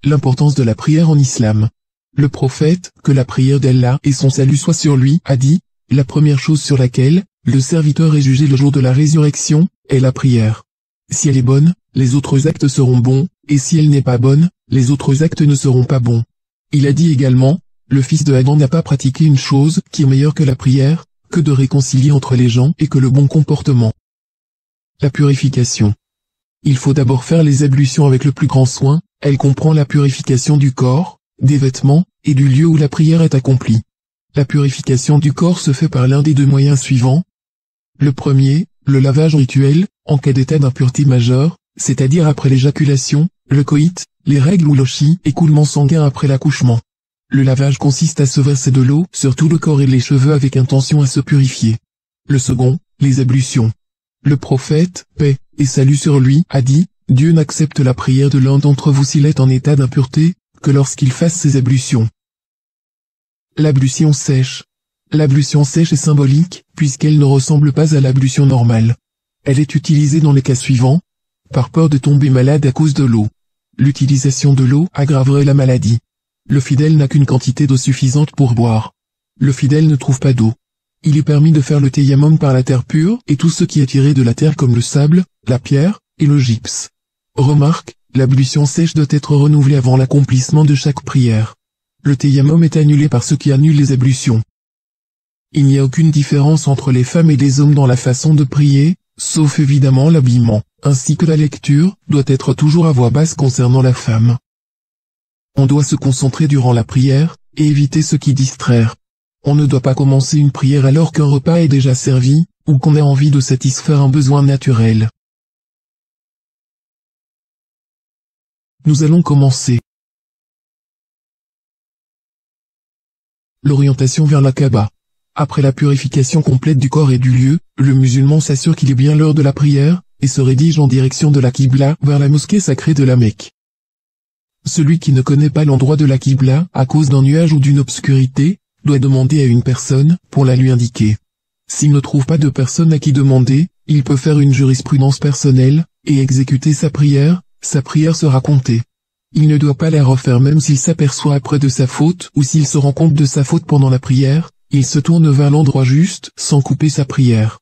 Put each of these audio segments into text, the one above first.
L'importance de la prière en islam. Le prophète, que la prière d'Allah et son salut soient sur lui, a dit, la première chose sur laquelle le serviteur est jugé le jour de la résurrection est la prière. Si elle est bonne, les autres actes seront bons, et si elle n'est pas bonne, les autres actes ne seront pas bons. Il a dit également, le fils de Adam n'a pas pratiqué une chose qui est meilleure que la prière, que de réconcilier entre les gens et que le bon comportement. La purification. Il faut d'abord faire les ablutions avec le plus grand soin, elle comprend la purification du corps, des vêtements, et du lieu où la prière est accomplie. La purification du corps se fait par l'un des deux moyens suivants. Le premier, le lavage rituel, en cas d'état d'impureté majeure, c'est-à-dire après l'éjaculation, le coït, les règles ou écoulement sanguin après l'accouchement. Le lavage consiste à se verser de l'eau sur tout le corps et les cheveux avec intention à se purifier. Le second, les ablutions. Le prophète, paix et salut sur lui, a dit, Dieu n'accepte la prière de l'un d'entre vous s'il est en état d'impureté, que lorsqu'il fasse ses ablutions. L'ablution sèche. L'ablution sèche est symbolique, puisqu'elle ne ressemble pas à l'ablution normale. Elle est utilisée dans les cas suivants. Par peur de tomber malade à cause de l'eau. L'utilisation de l'eau aggraverait la maladie. Le fidèle n'a qu'une quantité d'eau suffisante pour boire. Le fidèle ne trouve pas d'eau. Il est permis de faire le tayammum par la terre pure et tout ce qui est tiré de la terre comme le sable, la pierre, et le gypse. Remarque, l'ablution sèche doit être renouvelée avant l'accomplissement de chaque prière. Le tayammum est annulé par ceux qui annulent les ablutions. Il n'y a aucune différence entre les femmes et les hommes dans la façon de prier, sauf évidemment l'habillement, ainsi que la lecture, doit être toujours à voix basse concernant la femme. On doit se concentrer durant la prière, et éviter ce qui distraire. On ne doit pas commencer une prière alors qu'un repas est déjà servi, ou qu'on a envie de satisfaire un besoin naturel. Nous allons commencer. L'orientation vers la Kaaba. Après la purification complète du corps et du lieu, le musulman s'assure qu'il est bien l'heure de la prière, et se rédige en direction de la Qibla vers la mosquée sacrée de la Mecque. Celui qui ne connaît pas l'endroit de la Qibla à cause d'un nuage ou d'une obscurité, doit demander à une personne pour la lui indiquer. S'il ne trouve pas de personne à qui demander, il peut faire une jurisprudence personnelle, et exécuter sa prière sera comptée. Il ne doit pas la refaire même s'il s'aperçoit après de sa faute ou s'il se rend compte de sa faute pendant la prière, il se tourne vers l'endroit juste sans couper sa prière.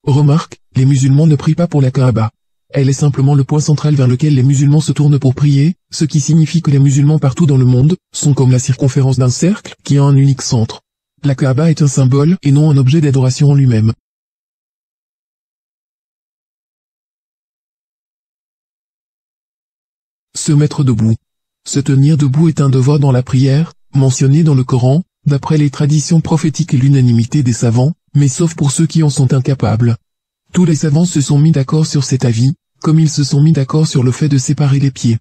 Remarque, les musulmans ne prient pas pour la Kaaba. Elle est simplement le point central vers lequel les musulmans se tournent pour prier, ce qui signifie que les musulmans partout dans le monde sont comme la circonférence d'un cercle qui a un unique centre. La Kaaba est un symbole et non un objet d'adoration en lui-même. Se mettre debout. Se tenir debout est un devoir dans la prière, mentionné dans le Coran, d'après les traditions prophétiques et l'unanimité des savants, mais sauf pour ceux qui en sont incapables. Tous les savants se sont mis d'accord sur cet avis, comme ils se sont mis d'accord sur le fait de séparer les pieds.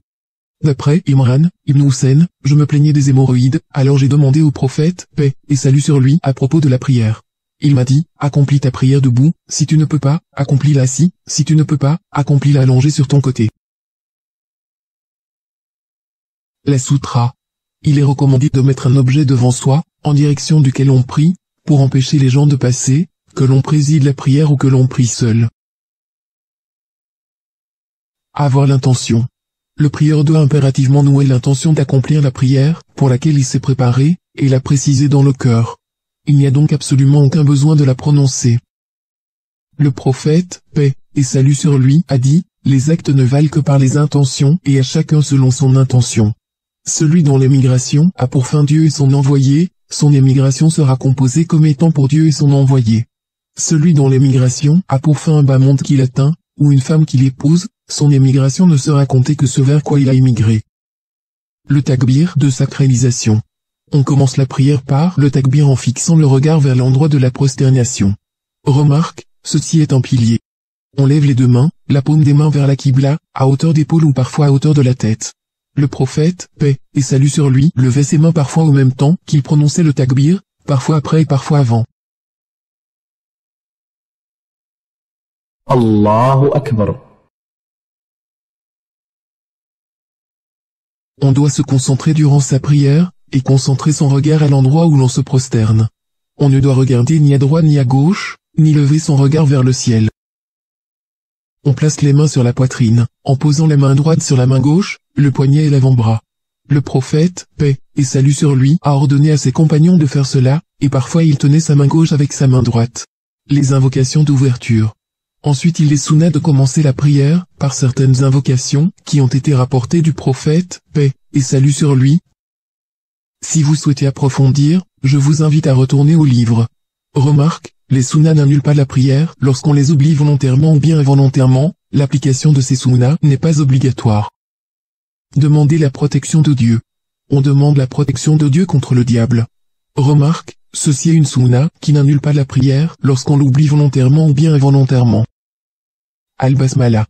D'après Imran ibn Hussein, je me plaignais des hémorroïdes, alors j'ai demandé au prophète, paix et salut sur lui, à propos de la prière. Il m'a dit, accomplis ta prière debout, si tu ne peux pas, accomplis-la assis, si tu ne peux pas, accomplis-la allongée sur ton côté. La sutra. Il est recommandé de mettre un objet devant soi, en direction duquel on prie, pour empêcher les gens de passer, que l'on préside la prière ou que l'on prie seul. Avoir l'intention. Le prieur doit impérativement nouer l'intention d'accomplir la prière, pour laquelle il s'est préparé, et la préciser dans le cœur. Il n'y a donc absolument aucun besoin de la prononcer. Le prophète, paix et salut sur lui, a dit, les actes ne valent que par les intentions et à chacun selon son intention. Celui dont l'émigration a pour fin Dieu et son envoyé, son émigration sera composée comme étant pour Dieu et son envoyé. Celui dont l'émigration a pour fin un bas monde qu'il atteint, ou une femme qu'il épouse, son émigration ne sera comptée que ce vers quoi il a émigré. Le takbir de sacralisation. On commence la prière par le takbir en fixant le regard vers l'endroit de la prosternation. Remarque, ceci est un pilier. On lève les deux mains, la paume des mains vers la Qibla, à hauteur d'épaule ou parfois à hauteur de la tête. Le prophète, paix et salut sur lui, levait ses mains parfois au même temps qu'il prononçait le takbir, parfois après et parfois avant. Allahu Akbar. On doit se concentrer durant sa prière, et concentrer son regard à l'endroit où l'on se prosterne. On ne doit regarder ni à droite ni à gauche, ni lever son regard vers le ciel. On place les mains sur la poitrine, en posant la main droite sur la main gauche, le poignet et l'avant-bras. Le prophète, paix et salut sur lui, a ordonné à ses compagnons de faire cela, et parfois il tenait sa main gauche avec sa main droite. Les invocations d'ouverture. Ensuite il est sunna de commencer la prière, par certaines invocations, qui ont été rapportées du prophète, paix et salut sur lui. Si vous souhaitez approfondir, je vous invite à retourner au livre. Remarque, les sunnas n'annulent pas la prière lorsqu'on les oublie volontairement ou bien involontairement, l'application de ces sunnas n'est pas obligatoire. Demander la protection de Dieu. On demande la protection de Dieu contre le diable. Remarque, ceci est une sunna qui n'annule pas la prière lorsqu'on l'oublie volontairement ou bien involontairement. Al-Basmala.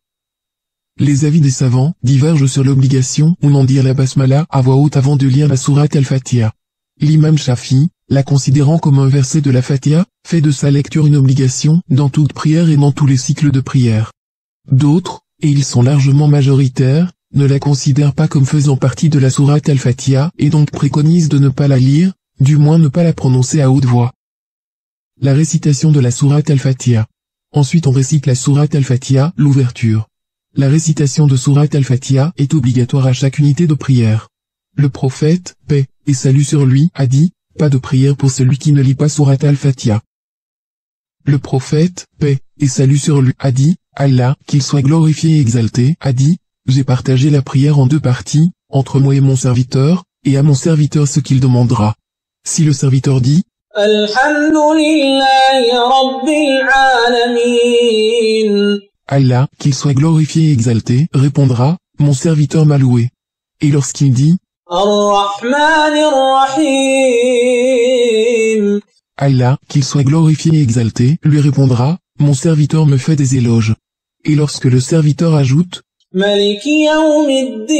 Les avis des savants divergent sur l'obligation ou non dire la Basmala à voix haute avant de lire la sourate Al-Fatiha. L'imam Shafi, la considérant comme un verset de la Fatiha, fait de sa lecture une obligation dans toute prière et dans tous les cycles de prière. D'autres, et ils sont largement majoritaires, ne la considèrent pas comme faisant partie de la sourate Al-Fatiha et donc préconisent de ne pas la lire, du moins ne pas la prononcer à haute voix. La récitation de la sourate Al-Fatiha. Ensuite on récite la sourate Al-Fatiha, l'ouverture. La récitation de sourate Al-Fatiha est obligatoire à chaque unité de prière. Le prophète, paix et salut sur lui, a dit, pas de prière pour celui qui ne lit pas sourate Al-Fatiha. Le prophète, paix et salut sur lui, a dit, Allah, qu'il soit glorifié et exalté, a dit, j'ai partagé la prière en deux parties, entre moi et mon serviteur, et à mon serviteur ce qu'il demandera. Si le serviteur dit, Alhamdulillahi Rabbil Alamin, Allah, qu'il soit glorifié et exalté, répondra, mon serviteur m'a loué. Et lorsqu'il dit, Ar-Rahmanir Rahim, Allah, qu'il soit glorifié et exalté, lui répondra, mon serviteur me fait des éloges. Et lorsque le serviteur ajoute, Maliki Yawmiddin,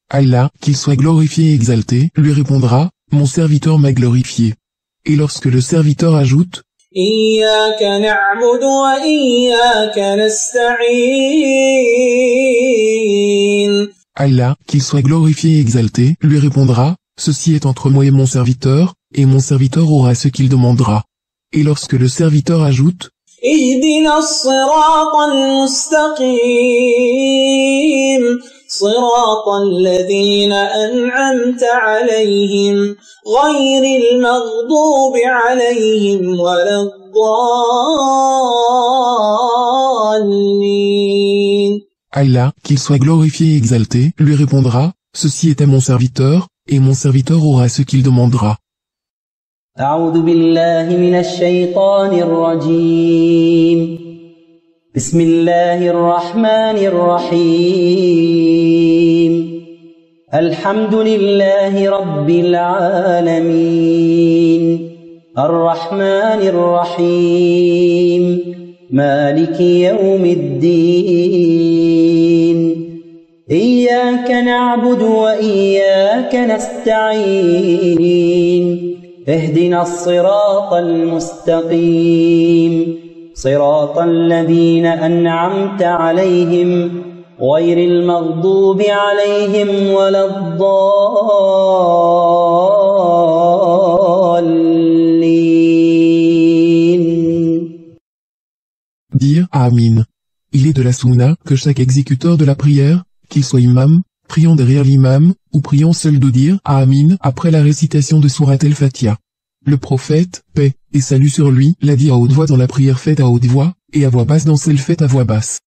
Allah, qu'il soit glorifié et exalté, lui répondra, mon serviteur m'a glorifié. Et lorsque le serviteur ajoute, Iyyaka na'budu wa iyyaka nasta'in, Allah, qu'il soit glorifié et exalté, lui répondra, ceci est entre moi et mon serviteur aura ce qu'il demandera. Et lorsque le serviteur ajoute, Ihdina as-sirata al-mustaqim, sirata alladhina an'amta alayhim, ghayril maghdubi alayhim waladdallin. Allah, qu'il soit glorifié et exalté, lui répondra, ceci est à mon serviteur aura ce qu'il demandera. أعوذ بالله من الشيطان الرجيم بسم الله الرحمن الرحيم الحمد لله رب العالمين الرحمن الرحيم مالك يوم الدين إياك نعبد وإياك نستعين اهدنا الصراط المستقيم صراط الذين أنعمت عليهم غير المغضوب عليهم ولا الضالين. Dire Amin. Il est de la sunna que chaque exécuteur de la prière, qu'il soit imam, priant derrière l'imam, ou priant seul de dire Amin après la récitation de sourate Al-Fatiha. Le prophète, paix et salut sur lui, l'a dit à haute voix dans la prière faite à haute voix, et à voix basse dans celle faite à voix basse.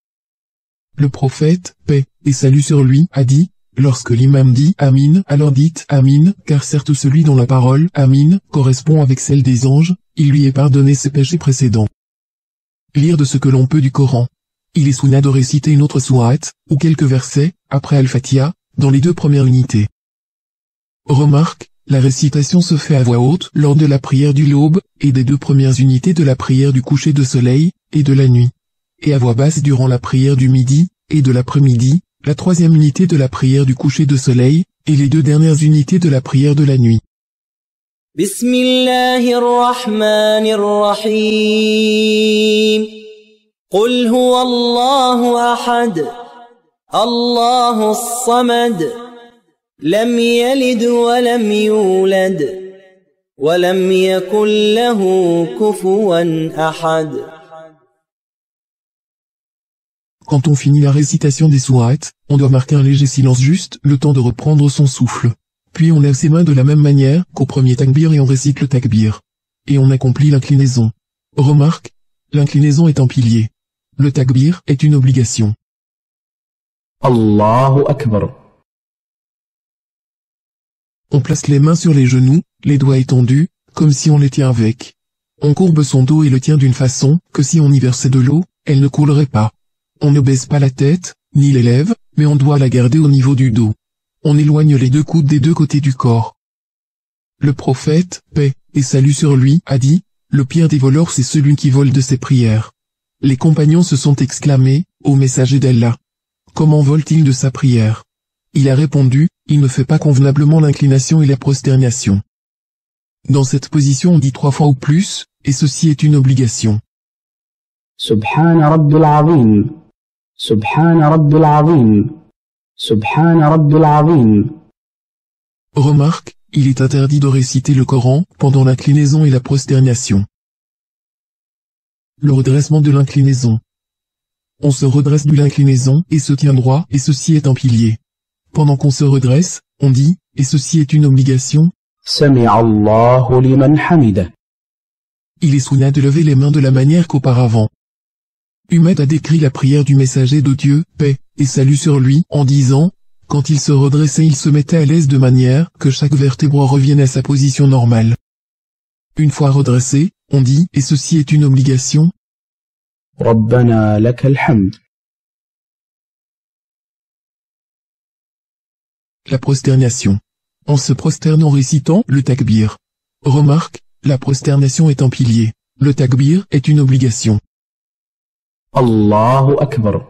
Le prophète, paix et salut sur lui, a dit, lorsque l'imam dit Amin, alors dites Amin, car certes celui dont la parole Amin correspond avec celle des anges, il lui est pardonné ses péchés précédents. Lire de ce que l'on peut du Coran. Il est sunna de réciter une autre sourate, ou quelques versets, après Al-Fatiha, dans les deux premières unités. Remarque, la récitation se fait à voix haute lors de la prière du l'aube, et des deux premières unités de la prière du coucher de soleil, et de la nuit. Et à voix basse durant la prière du midi, et de l'après-midi, la troisième unité de la prière du coucher de soleil, et les deux dernières unités de la prière de la nuit. Bismillahirrahmanirrahim. قل هو الله أحد الله الصمد لم يلد ولم يولد ولم يكن له كفوا أحد. Quand on finit la récitation des sourates, on doit marquer un léger silence juste le temps de reprendre son souffle. Puis on lève ses mains de la même manière qu'au premier takbir et on récite le takbir. Et on accomplit l'inclinaison. Remarque, l'inclinaison est un pilier. Le takbir est une obligation. Allahu Akbar. On place les mains sur les genoux, les doigts étendus, comme si on les tient avec. On courbe son dos et le tient d'une façon que si on y versait de l'eau, elle ne coulerait pas. On ne baisse pas la tête, ni les lèvres, mais on doit la garder au niveau du dos. On éloigne les deux coudes des deux côtés du corps. Le prophète, paix et salut sur lui, a dit, le pire des voleurs c'est celui qui vole de ses prières. Les compagnons se sont exclamés, ô messager d'Allah. Comment vole-t-il de sa prière? Il a répondu, il ne fait pas convenablement l'inclination et la prosternation. Dans cette position on dit 3 fois ou plus, et ceci est une obligation. Subhana Rabbil Azim. Subhana Rabbil Azim. Subhana Rabbil Azim. Remarque, il est interdit de réciter le Coran pendant l'inclinaison et la prosternation. Le redressement de l'inclinaison. On se redresse de l'inclinaison et se tient droit et ceci est un pilier. Pendant qu'on se redresse, on dit, et ceci est une obligation. Sami'a Allahu liman hamida. Il est sunna de lever les mains de la manière qu'auparavant. Humayd a décrit la prière du messager de Dieu, paix et salut sur lui, en disant, quand il se redressait il se mettait à l'aise de manière que chaque vertèbre revienne à sa position normale. Une fois redressé, on dit, et ceci est une obligation. Rabbana lakal hamd. La prosternation. On se prosterne en récitant le takbir. Remarque, la prosternation est un pilier. Le takbir est une obligation. Allahu Akbar.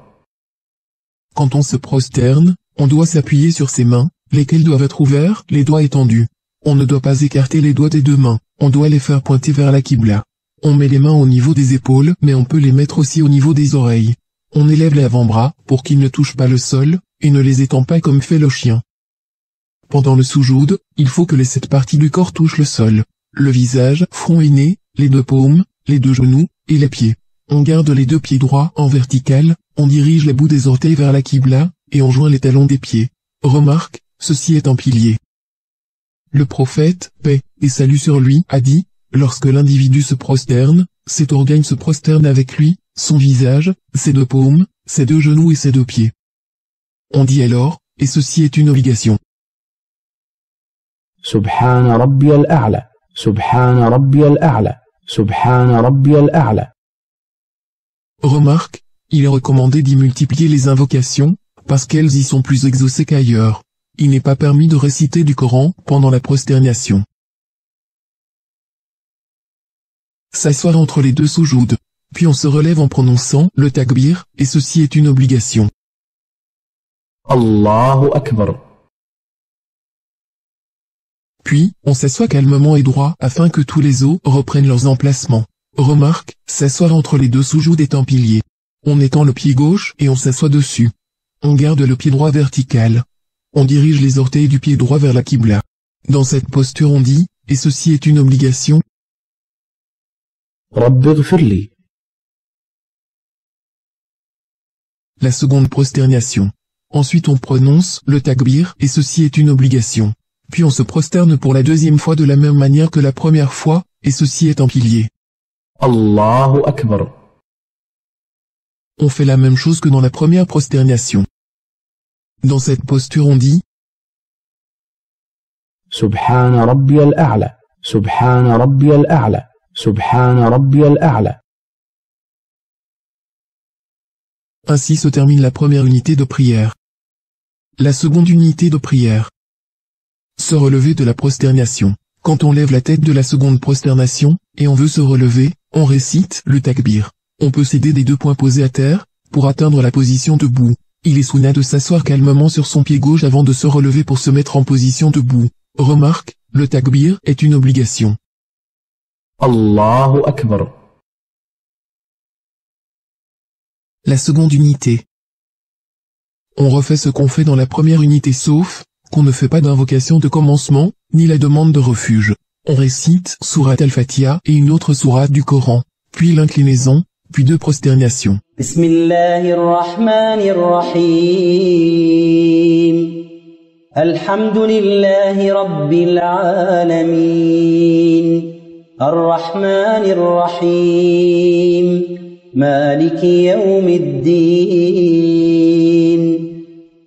Quand on se prosterne, on doit s'appuyer sur ses mains, lesquelles doivent être ouvertes, les doigts étendus. On ne doit pas écarter les doigts des deux mains, on doit les faire pointer vers la Qibla. On met les mains au niveau des épaules, mais on peut les mettre aussi au niveau des oreilles. On élève les avant-bras, pour qu'ils ne touchent pas le sol, et ne les étend pas comme fait le chien. Pendant le soujoud, il faut que les 7 parties du corps touchent le sol. Le visage, front et nez, les 2 paumes, les 2 genoux, et les pieds. On garde les 2 pieds droits en vertical, on dirige les bouts des orteils vers la Qibla, et on joint les talons des pieds. Remarque, ceci est un pilier. Le prophète, paix et salut sur lui, a dit, lorsque l'individu se prosterne, cet organe se prosterne avec lui, son visage, ses 2 paumes, ses 2 genoux et ses 2 pieds. On dit alors, et ceci est une obligation. Subhana Rabbiyal A'la. Subhana Rabbiyal A'la. Subhana Rabbiyal A'la. Remarque, il est recommandé d'y multiplier les invocations, parce qu'elles y sont plus exaucées qu'ailleurs. Il n'est pas permis de réciter du Coran pendant la prosternation. S'asseoir entre les 2 soujouds. Puis on se relève en prononçant le takbir, et ceci est une obligation. Allahu Akbar. Puis, on s'assoit calmement et droit afin que tous les os reprennent leurs emplacements. Remarque, s'asseoir entre les 2 soujouds est un pilier. On étend le pied gauche et on s'assoit dessus. On garde le pied droit vertical. On dirige les orteils du pied droit vers la Qibla. Dans cette posture on dit, et ceci est une obligation. Rabbi ghfirli. La seconde prosternation. Ensuite on prononce le takbir et ceci est une obligation. Puis on se prosterne pour la 2e fois de la même manière que la première fois, et ceci est un pilier. Allahu Akbar. On fait la même chose que dans la première prosternation. Dans cette posture on dit Subhana Rabbiyal A'la. Subhana Rabbiyal A'la. Subhana Rabbiyal A'la. Ainsi se termine la première unité de prière. La seconde unité de prière. Se relever de la prosternation. Quand on lève la tête de la seconde prosternation, et on veut se relever, on récite le takbir. On peut s'aider des 2 poings posés à terre, pour atteindre la position debout. Il est sunna de s'asseoir calmement sur son pied gauche avant de se relever pour se mettre en position debout. Remarque, le takbir est une obligation. Allahu Akbar. La seconde unité. On refait ce qu'on fait dans la première unité sauf qu'on ne fait pas d'invocation de commencement, ni la demande de refuge. On récite sourate al-Fatiha et une autre sourate du Coran, puis l'inclinaison, puis 2 prosternations. بسم الله الرحمن الرحيم الحمد لله رب العالمين الرحمن الرحيم مالك يوم الدين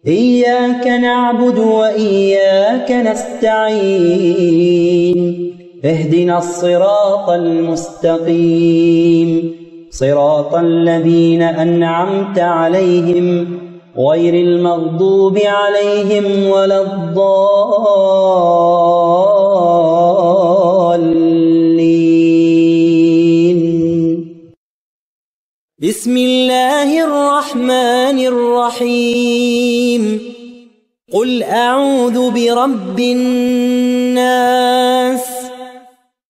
إياك نعبد وإياك نستعين اهدنا الصراط المستقيم صراط الذين أنعمت عليهم غير المغضوب عليهم ولا الضالين. بسم الله الرحمن الرحيم قل أعوذ برب الناس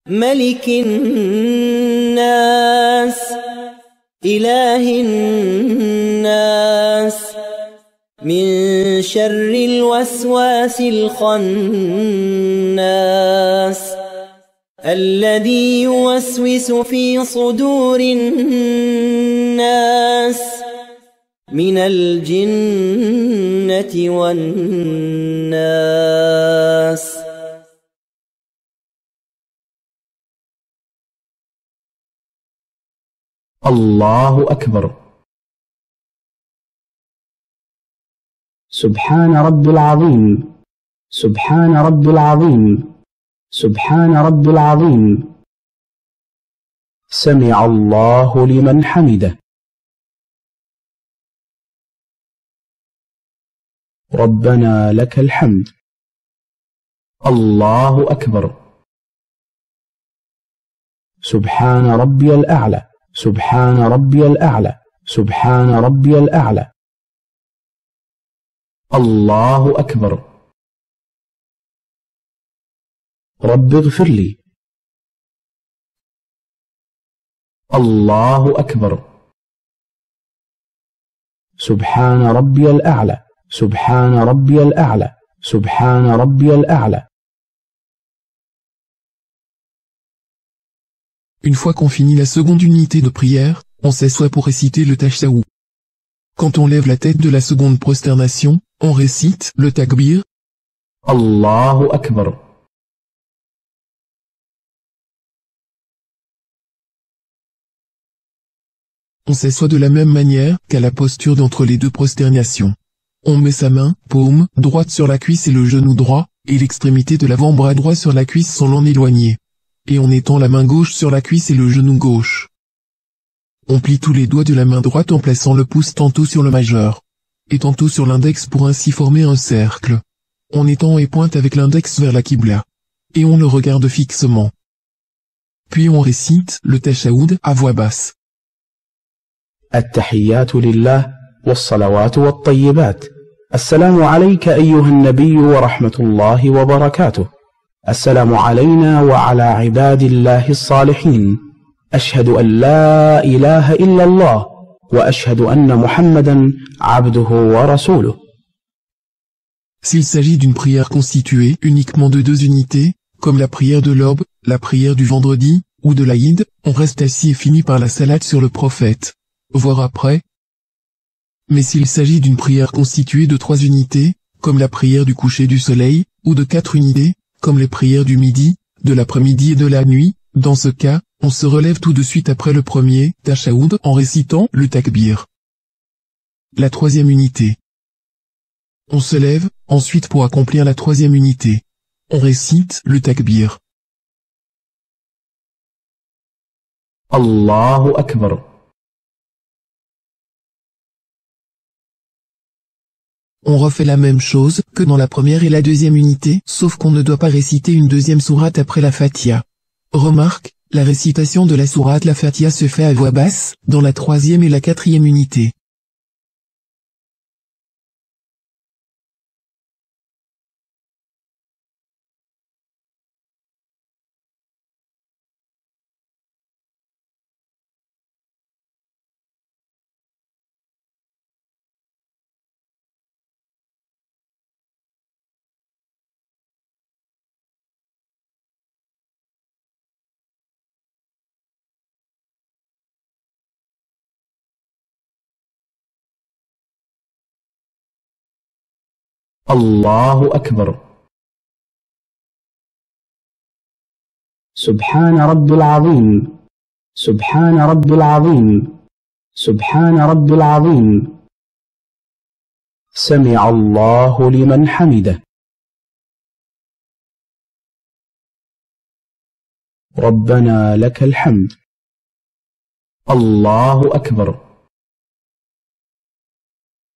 ملك الناس إله الناس من شر الوسواس الخناس الذي يوسوس في صدور الناس من الجنة والناس. الله أكبر. سبحان رب العظيم سبحان رب العظيم سبحان رب العظيم. سمع الله لمن حمده. ربنا لك الحمد. الله أكبر. سبحان ربي الأعلى سبحان ربي الأعلى سبحان ربي الأعلى. الله أكبر. رب اغفر لي. الله أكبر. سبحان ربي الأعلى سبحان ربي الأعلى سبحان ربي الأعلى. Une fois qu'on finit la seconde unité de prière, on s'assoit pour réciter le tashahhud. Quand on lève la tête de la seconde prosternation, on récite le takbir. Allahu Akbar. On s'assoit de la même manière qu'à la posture d'entre les 2 prosternations. On met sa main, paume, droite sur la cuisse et le genou droit, et l'extrémité de l'avant-bras droit sur la cuisse sans l'en éloigner. Et on étend la main gauche sur la cuisse et le genou gauche. On plie tous les doigts de la main droite en plaçant le pouce tantôt sur le majeur, et tantôt sur l'index pour ainsi former un cercle. On étend et pointe avec l'index vers la qibla. Et on le regarde fixement. Puis on récite le tashahhud à voix basse. التحيات لله والصلوات والطيبات. السلام عليك أيها النبي ورحمة الله وبركاته. السلام علينا وعلى عباد الله الصالحين. أشهد أن لا إله إلا الله وأشهد أن محمدا عبده ورسوله. S'il s'agit d'une prière constituée uniquement de 2 unités, comme la prière de l'aube, la prière du vendredi, ou de l'Aïd, on reste assis et finit par la salade sur le prophète, voire après. Mais s'il s'agit d'une prière constituée de 3 unités, comme la prière du coucher du soleil, ou de 4 unités, comme les prières du midi, de l'après-midi et de la nuit, dans ce cas, on se relève tout de suite après le premier tashahhud en récitant le takbir. La 3e unité. On se lève, ensuite pour accomplir la 3e unité. On récite le takbir. Allahu Akbar. On refait la même chose que dans la première et la 2e unité, sauf qu'on ne doit pas réciter une 2e sourate après la Fatiha. Remarque, la récitation de la sourate la Fatiha se fait à voix basse, dans la 3e et la 4e unité. الله أكبر. سبحان رب العظيم. سبحان رب العظيم. سبحان رب العظيم. سمع الله لمن حمده. ربنا لك الحمد. الله أكبر.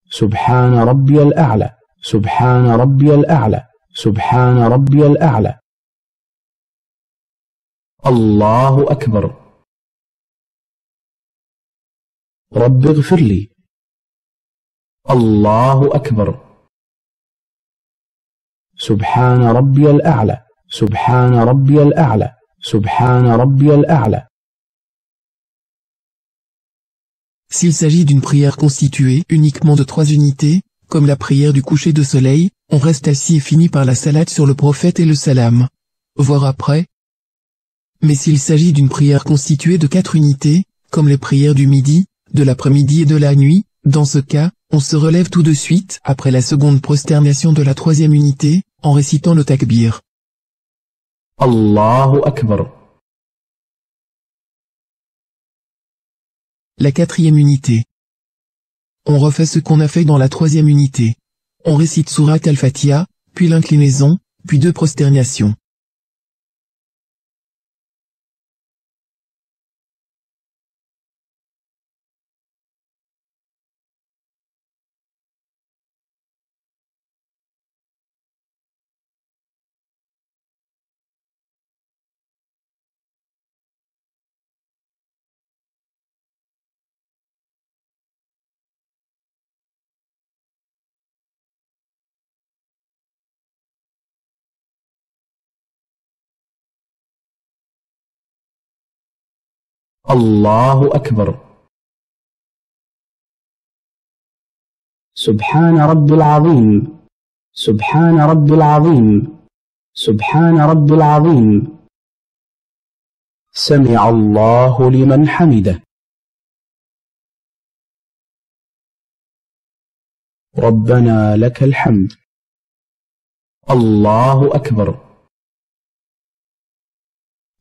سبحان ربي الأعلى. سبحان ربي الأعلى. سبحان ربي الأعلى. الله أكبر. رب اغفر لي. الله أكبر. سبحان ربي الأعلى. سبحان ربي الأعلى. سبحان ربي الأعلى. S'il s'agit d'une prière constituée uniquement de 3 unités, comme la prière du coucher de soleil, on reste assis et finit par la salade sur le prophète et le salam. Voire après. Mais s'il s'agit d'une prière constituée de 4 unités, comme les prières du midi, de l'après-midi et de la nuit, dans ce cas, on se relève tout de suite après la seconde prosternation de la 3e unité, en récitant le takbir. Allahu Akbar. La 4e unité. On refait ce qu'on a fait dans la 3e unité. On récite Surat al-Fatiha, puis l'inclinaison, puis 2 prosternations. الله أكبر. سبحان رب العظيم. سبحان رب العظيم. سبحان رب العظيم. سمع الله لمن حمده. ربنا لك الحمد. الله أكبر.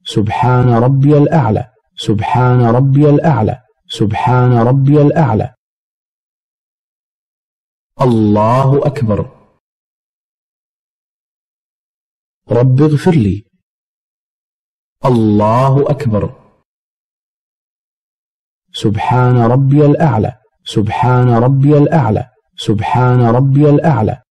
سبحان ربي الأعلى. سبحان ربي الأعلى. سبحان ربي الأعلى. الله أكبر. رب اغفر لي. الله أكبر. سبحان ربي الأعلى. سبحان ربي الأعلى. سبحان ربي الأعلى.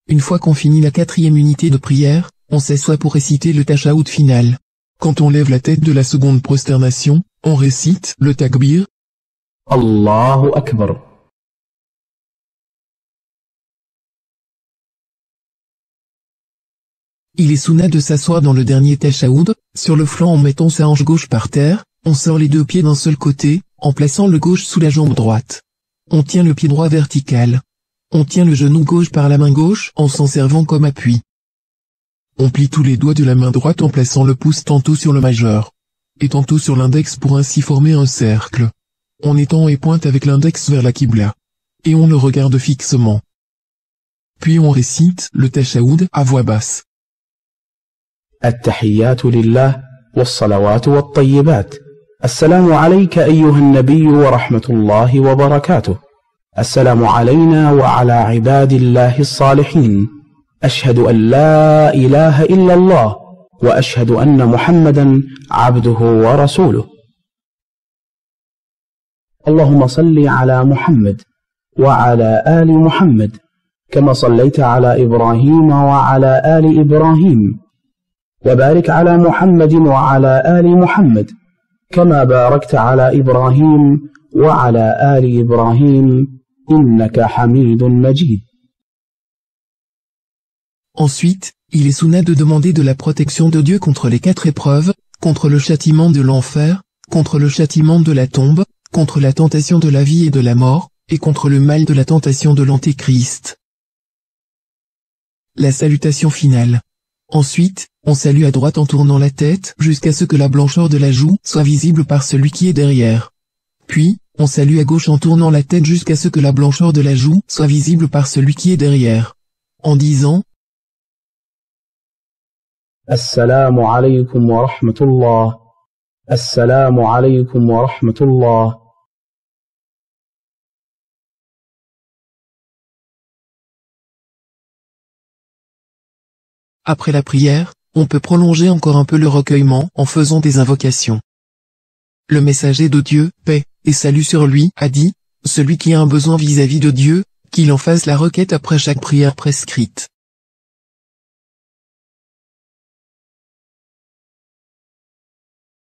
Une fois qu'on finit la 4e unité de prière, on s'assoit pour réciter le tashahoud final. Quand on lève la tête de la seconde prosternation, on récite le takbir. Allahu Akbar. Il est sunna de s'asseoir dans le dernier tashahoud, sur le flanc en mettant sa hanche gauche par terre, on sort les 2 pieds d'un seul côté, en plaçant le gauche sous la jambe droite. On tient le pied droit vertical. On tient le genou gauche par la main gauche en s'en servant comme appui. On plie tous les doigts de la main droite en plaçant le pouce tantôt sur le majeur et tantôt sur l'index pour ainsi former un cercle. On étend et pointe avec l'index vers la qibla. Et on le regarde fixement. Puis on récite le tashahoud à voix basse. التحيات لله والصلوات والطيبات. السلام عليك أيها النبي ورحمة الله وبركاته. السلام علينا وعلى عباد الله الصالحين. أشهد أن لا إله إلا الله وأشهد أن محمدا عبده ورسوله. اللهم صل على محمد وعلى آل محمد كما صليت على إبراهيم وعلى آل إبراهيم، وبارك على محمد وعلى آل محمد كما باركت على إبراهيم وعلى آل إبراهيم إنك حميد مجيد. Ensuite, il est sunna de demander de la protection de Dieu contre les 4 épreuves, contre le châtiment de l'enfer, contre le châtiment de la tombe, contre la tentation de la vie et de la mort, et contre le mal de la tentation de l'Antéchrist. La salutation finale. Ensuite, on salue à droite en tournant la tête jusqu'à ce que la blancheur de la joue soit visible par celui qui est derrière. Puis, on salue à gauche en tournant la tête jusqu'à ce que la blancheur de la joue soit visible par celui qui est derrière. En disant Assalamu alaykum wa rahmatullah. Assalamu alaykum wa rahmatullah. Après la prière, on peut prolonger encore un peu le recueillement en faisant des invocations. Le messager de Dieu, paix et salut sur lui, a dit, celui qui a un besoin vis-à-vis de Dieu, qu'il en fasse la requête après chaque prière prescrite.